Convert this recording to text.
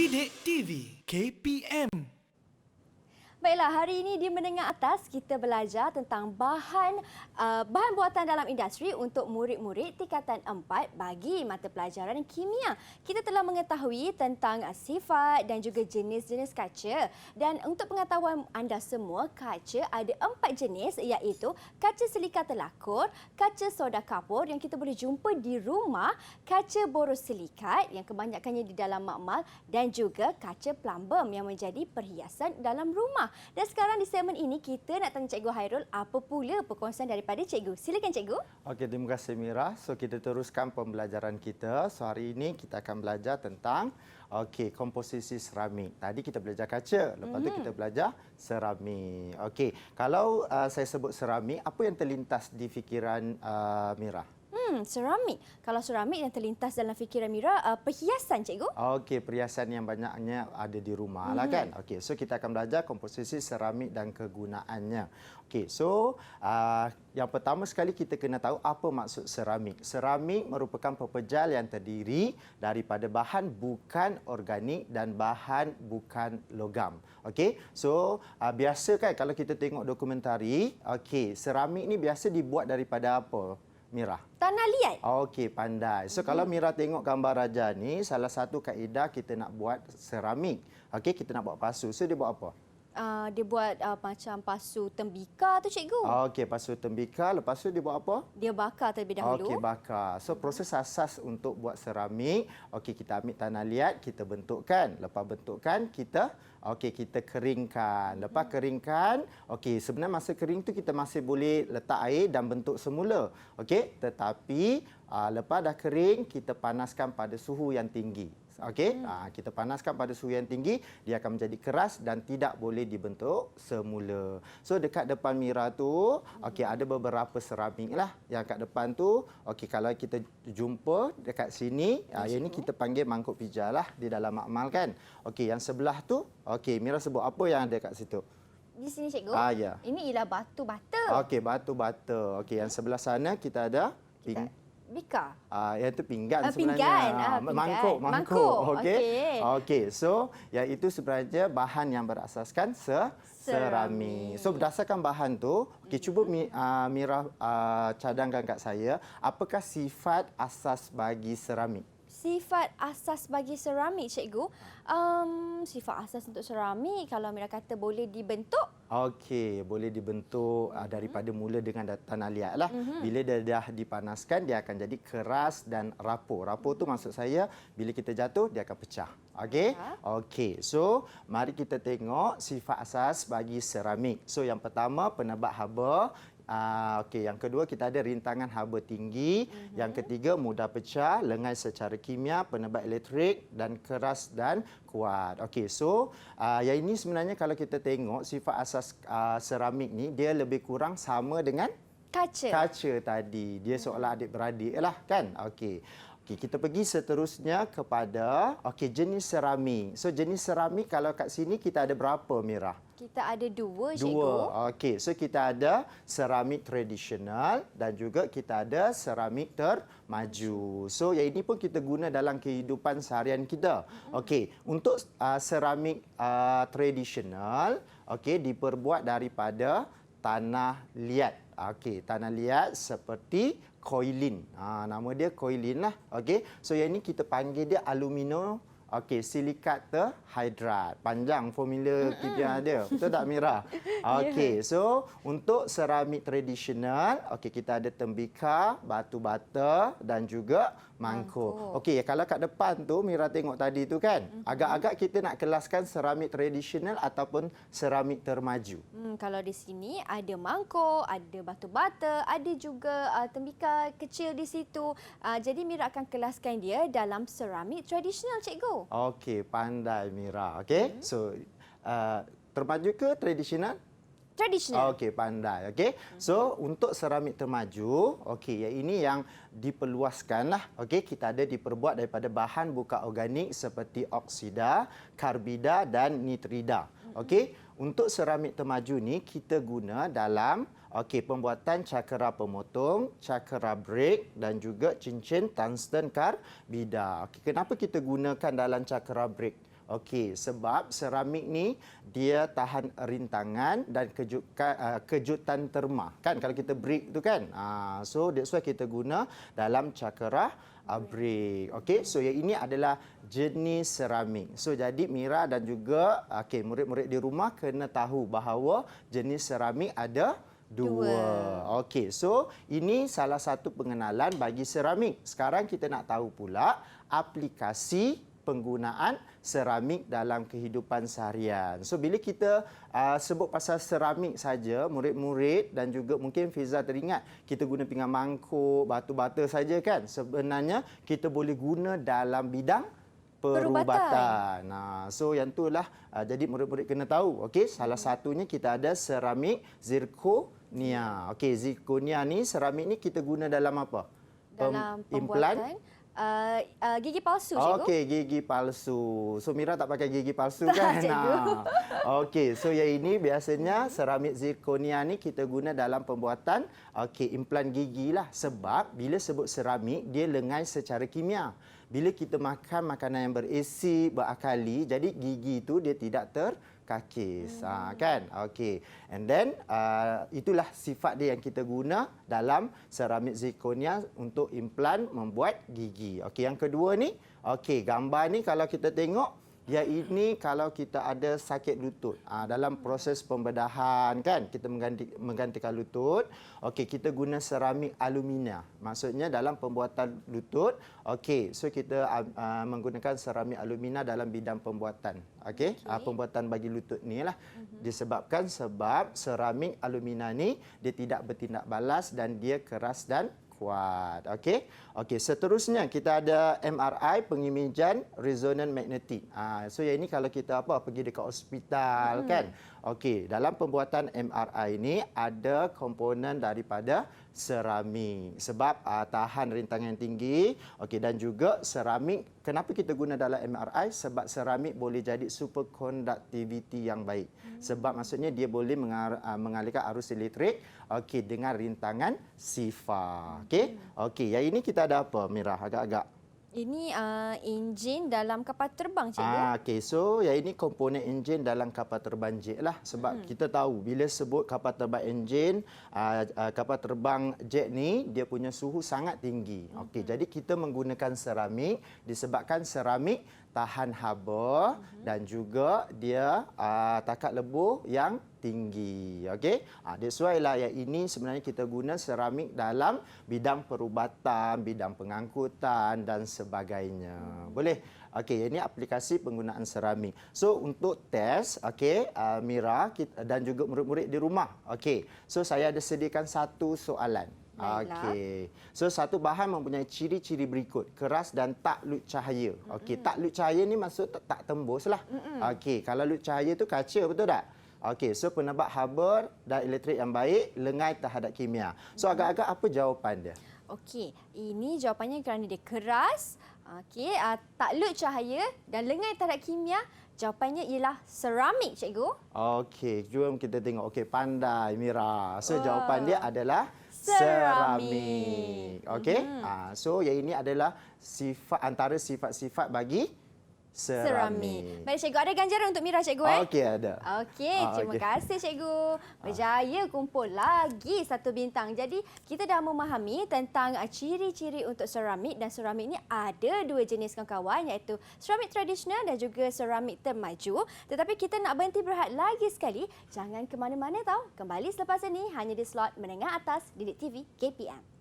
Didik TV KPM. Baiklah, hari ini di Menengah Atas kita belajar tentang bahan buatan dalam industri untuk murid-murid tingkatan 4 bagi mata pelajaran kimia. Kita telah mengetahui tentang sifat dan juga jenis-jenis kaca. Dan untuk pengetahuan anda semua, kaca ada 4 jenis iaitu kaca silika telakur, kaca soda kapur yang kita boleh jumpa di rumah, kaca borosilikat yang kebanyakannya di dalam makmal dan juga kaca plumbum yang menjadi perhiasan dalam rumah. Dan sekarang di segmen ini kita nak tanya Cikgu Hairul apa pula perkongsian daripada Cikgu. Silakan Cikgu. Okey, terima kasih Mira. So kita teruskan pembelajaran kita. So hari ini kita akan belajar tentang komposisi seramik. Tadi kita belajar kaca, lepas tu kita belajar seramik. Okey, kalau saya sebut seramik, apa yang terlintas di fikiran Mira? Seramik. Kalau seramik yang terlintas dalam fikiran Mira, perhiasan Cikgu. Okey, perhiasan yang banyaknya ada di rumah lah kan. Okey, so kita akan belajar komposisi seramik dan kegunaannya. Okey, so yang pertama sekali kita kena tahu apa maksud seramik. Seramik merupakan pepejal yang terdiri daripada bahan bukan organik dan bahan bukan logam. Okey, so biasa kan kalau kita tengok dokumentari, okey, seramik ni biasa dibuat daripada apa, Mira? Tanah liat. Okey, pandai. So kalau Mira tengok gambar raja ni, salah satu kaedah kita nak buat seramik. Okey, kita nak buat pasu. So dia buat apa? Dia buat macam pasu tembikar tu Cikgu. Okey, pasu tembikar. Lepas tu dia buat apa? Dia bakar terlebih dahulu. Okey, bakar. So proses asas untuk buat seramik, okey, kita ambil tanah liat, kita bentukkan. Lepas bentukkan, kita keringkan. Lepas keringkan, okey, sebenarnya masa kering tu kita masih boleh letak air dan bentuk semula. Okey, tetapi lepas dah kering, kita panaskan pada suhu yang tinggi. Okey, kita panaskan pada suhu yang tinggi, dia akan menjadi keras dan tidak boleh dibentuk semula. So dekat depan Mira tu, okey, ada beberapa seramik lah yang kat depan tu. Okey, kalau kita jumpa dekat sini, yang ni kita panggil mangkuk pija lah di dalam makmal kan. Okey, yang sebelah tu, okey, Mira sebut apa yang ada kat situ? Di sini Cikgu. Ya. Ini ialah batu bata. Okey, batu bata. Okey, yang sebelah sana kita ada Bika. Yang itu pinggan sebenarnya. Pinggan. Mangkuk. Okey. Okey. So, yang itu sebenarnya bahan yang berasaskan seramik. So, berdasarkan bahan tu, okey, cuba Mira cadangkan kat saya, apakah sifat asas bagi seramik? Sifat asas bagi seramik, Cikgu. Sifat asas untuk seramik, kalau Mira kata boleh dibentuk. Okey, boleh dibentuk daripada mula dengan tanah liat lah. Bila dia dah dipanaskan, dia akan jadi keras dan rapuh. Rapuh tu maksud saya, bila kita jatuh, dia akan pecah. Okey? Okey, so mari kita tengok sifat asas bagi seramik. So yang pertama, penebat haba. Okey, yang kedua kita ada rintangan haba tinggi, yang ketiga mudah pecah, lengai secara kimia, penebat elektrik dan keras dan kuat. Okey, so yang ini sebenarnya kalau kita tengok sifat asas seramik ni dia lebih kurang sama dengan kaca tadi. Dia seolah adik-beradik lah kan. Okey. Okey, kita pergi seterusnya kepada jenis seramik. So jenis seramik kalau kat sini kita ada berapa, Mira? Kita ada dua, Cikgu. Dua. Okey, so kita ada seramik tradisional dan juga kita ada seramik termaju. So yang ini pun kita guna dalam kehidupan seharian kita. Okey, untuk seramik tradisional, okey, diperbuat daripada tanah liat. Okey, tanah liat seperti koilin. Nama dia koilin lah. Okey, so yang ini kita panggil dia alumino. Okey, silikat terhidrat. Panjang formula kita yang ada. Betul tak, Mira? Okey, so untuk seramik tradisional, okey, kita ada tembikar, batu bata dan juga mangkuk. Okey, kalau kat depan tu Mira tengok tadi tu kan, agak-agak kita nak kelaskan seramik tradisional ataupun seramik termaju. Kalau di sini ada mangkuk, ada batu bata, ada juga tembikar kecil di situ. Jadi Mira akan kelaskan dia dalam seramik tradisional, Cikgu. Okey, pandai Mira. Okey, so termaju ke tradisional? Tradisional. Okey, pandai. Okey. So, untuk seramik termaju, okey, yang ini yang diperluaskanlah. Okey, kita ada diperbuat daripada bahan bukan organik seperti oksida, karbida dan nitrida. Okey, untuk seramik termaju ni kita guna dalam pembuatan cakera pemotong, cakera brake dan juga cincin tungsten karbida. Okey, kenapa kita gunakan dalam cakera brake? Okey, sebab seramik ni dia tahan rintangan dan kejutan terma. Kan kalau kita break tu kan. So that's why kita guna dalam cakera break. Okey, so yang ini adalah jenis seramik. So jadi Mira dan juga murid-murid di rumah kena tahu bahawa jenis seramik ada dua. Okey, so ini salah satu pengenalan bagi seramik. Sekarang kita nak tahu pula aplikasi penggunaan seramik dalam kehidupan seharian. So bila kita sebut pasal seramik saja, murid-murid dan juga mungkin Fiza teringat kita guna pinggan mangkuk, batu bata saja kan. Sebenarnya kita boleh guna dalam bidang perubatan. So yang itulah jadi murid-murid kena tahu. Okey, salah satunya kita ada seramik zirconia. Okey, zirconia ni seramik ni kita guna dalam apa? Dalam implan gigi palsu, cikgu. Okey, gigi palsu. So Mira tak pakai gigi palsu kan? Okey, so yang ini biasanya seramik zirconia ni kita guna dalam pembuatan implan gigi lah. Sebab bila sebut seramik, dia lengai secara kimia. Bila kita makan makanan yang beresid, berakali, jadi gigi itu dia tidak terkakis. Kan? Okey. And then itulah sifat dia yang kita guna dalam seramik zirconia untuk implan membuat gigi. Okey, yang kedua ni, gambar ni kalau kita tengok, ya ini kalau kita ada sakit lutut. Dalam proses pembedahan kan, kita menggantikan lutut. Okey, kita guna seramik alumina. Maksudnya dalam pembuatan lutut, so kita menggunakan seramik alumina dalam bidang pembuatan. Pembuatan bagi lutut ni lah. Disebabkan sebab seramik alumina ni dia tidak bertindak balas dan dia keras dan kuat. Okey, seterusnya kita ada MRI, pengimejan resonan magnetik. So yang ini kalau kita pergi dekat hospital kan. Okey, dalam pembuatan MRI ini ada komponen daripada seramik sebab tahan rintangan tinggi. Okey, dan juga seramik, kenapa kita guna dalam MRI? Sebab seramik boleh jadi superconductivity yang baik. Sebab maksudnya dia boleh mengalirkan arus elektrik dengan rintangan sifar. Okey, yang ini kita ada apa, Mira? Agak-agak ini enjin dalam kapal terbang, cikgu. Okey, so yang ini komponen enjin dalam kapal terbang jet lah. Sebab kita tahu bila sebut kapal terbang enjin, kapal terbang jet ni dia punya suhu sangat tinggi. Okey, jadi kita menggunakan seramik disebabkan seramik tahan haba dan juga dia takat lebuh yang tinggi. Okey. That's why lah yang ini sebenarnya kita guna seramik dalam bidang perubatan, bidang pengangkutan dan sebagainya. Boleh? Okey, ini aplikasi penggunaan seramik. So untuk test, Mira dan juga murid-murid di rumah. Okey. So saya ada sediakan satu soalan. Okey. So satu bahan mempunyai ciri-ciri berikut, keras dan tak lut cahaya. Okey, tak lut cahaya ni maksud tak tembus lah. Okey, kalau lut cahaya tu kaca, betul tak? Okey, so penebat haba dan elektrik yang baik, lengai terhadap kimia. So agak-agak apa jawapan dia? Okey, ini jawapannya kerana dia keras, tak lut cahaya dan lengai terhadap kimia. Jawapannya ialah seramik, cikgu. Okey, jom kita tengok. Okey, pandai Mira. So jawapan dia adalah seramik. Okey. So yang ini adalah antara sifat-sifat bagi seramik. Baik, cikgu, ada ganjaran untuk Mira, cikgu? Okey, ada. Okey, terima kasih, cikgu. Berjaya kumpul lagi satu bintang. Jadi, kita dah memahami tentang ciri-ciri untuk seramik, dan seramik ini ada dua jenis kawan-kawan, iaitu seramik tradisional dan juga seramik termaju. Tetapi kita nak berhenti berehat lagi sekali. Jangan ke mana-mana tahu. Kembali selepas ini hanya di slot Menengah Atas Didik TV KPM.